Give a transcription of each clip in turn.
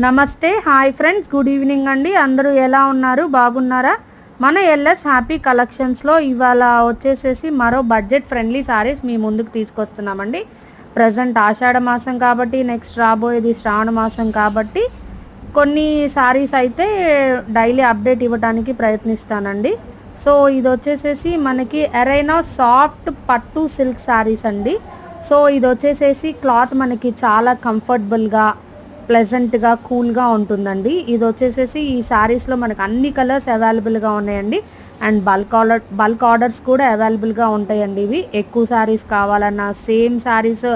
నమస్తే hi friends, good evening అండి. అందరూ ఎలా ఉన్నారు? బాగున్నారా? మన ఎల్ఎస్ హ్యాపీ కలెక్షన్స్లో ఇవాళ వచ్చేసేసి మరో బడ్జెట్ ఫ్రెండ్లీ సారీస్ మీ ముందుకు తీసుకొస్తున్నామండి. ప్రజెంట్ ఆషాఢ మాసం కాబట్టి, నెక్స్ట్ రాబోయేది శ్రావణ మాసం కాబట్టి కొన్ని సారీస్ అయితే డైలీ అప్డేట్ ఇవ్వడానికి ప్రయత్నిస్తానండి. సో ఇది వచ్చేసేసి మనకి ఎరైనా సాఫ్ట్ పట్టు సిల్క్ సారీస్ అండి. సో ఇది వచ్చేసేసి క్లాత్ మనకి చాలా కంఫర్టబుల్గా, ప్లెజెంట్గా, కూల్గా ఉంటుందండి. ఇది వచ్చేసేసి ఈ శారీస్లో మనకు అన్ని కలర్స్ అవైలబుల్గా ఉన్నాయండి. అండ్ బల్క్ ఆర్డర్స్ కూడా అవైలబుల్గా ఉంటాయండి. ఇవి ఎక్కువ శారీస్ కావాలన్నా, సేమ్ శారీస్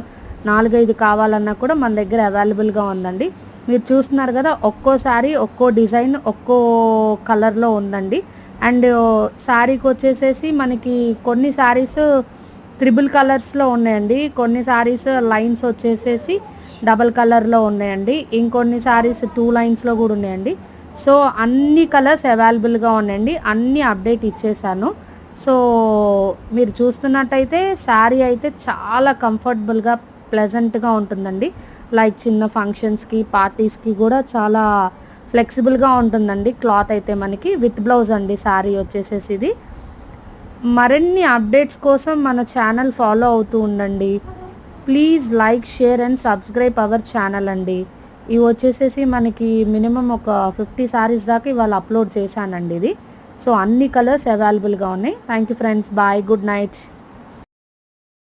4-5 కావాలన్నా కూడా మన దగ్గర అవైలబుల్గా ఉందండి. మీరు చూస్తున్నారు కదా, ఒక్కో శారీ ఒక్కో డిజైన్ ఒక్కో కలర్లో ఉందండి. అండ్ శారీకి వచ్చేసేసి మనకి కొన్ని శారీస్ త్రిబుల్ కలర్స్లో ఉన్నాయండి, కొన్ని శారీస్ లైన్స్ వచ్చేసేసి డబల్ కలర్లో ఉన్నాయండి, ఇంకొన్ని శారీస్ 2 లైన్స్లో కూడా ఉన్నాయండి. సో అన్ని కలర్స్ అవైలబుల్గా ఉన్నాయండి. అన్ని అప్డేట్ ఇచ్చేసాను. సో మీరు చూస్తున్నట్టయితే శారీ అయితే చాలా కంఫర్టబుల్గా, ప్లెజెంట్గా ఉంటుందండి. లైక్ చిన్న ఫంక్షన్స్కి, పార్టీస్కి కూడా చాలా ఫ్లెక్సిబుల్గా ఉంటుందండి. క్లాత్ అయితే మనకి విత్ బ్లౌజ్ అండి శారీ వచ్చేసేసి ఇది. మరిన్ని అప్డేట్స్ కోసం మన ఛానల్ ఫాలో అవుతూ ఉండండి. Please like, share and subscribe our channel అండి. ఇవి వచ్చేసేసి మనకి మినిమం ఒక 50 సారీస్ దాకా ఇవాళ అప్లోడ్ చేశానండి ఇది. సో అన్ని కలర్స్ అవైలబుల్గా ఉన్నాయి. Thank you friends, bye, good night.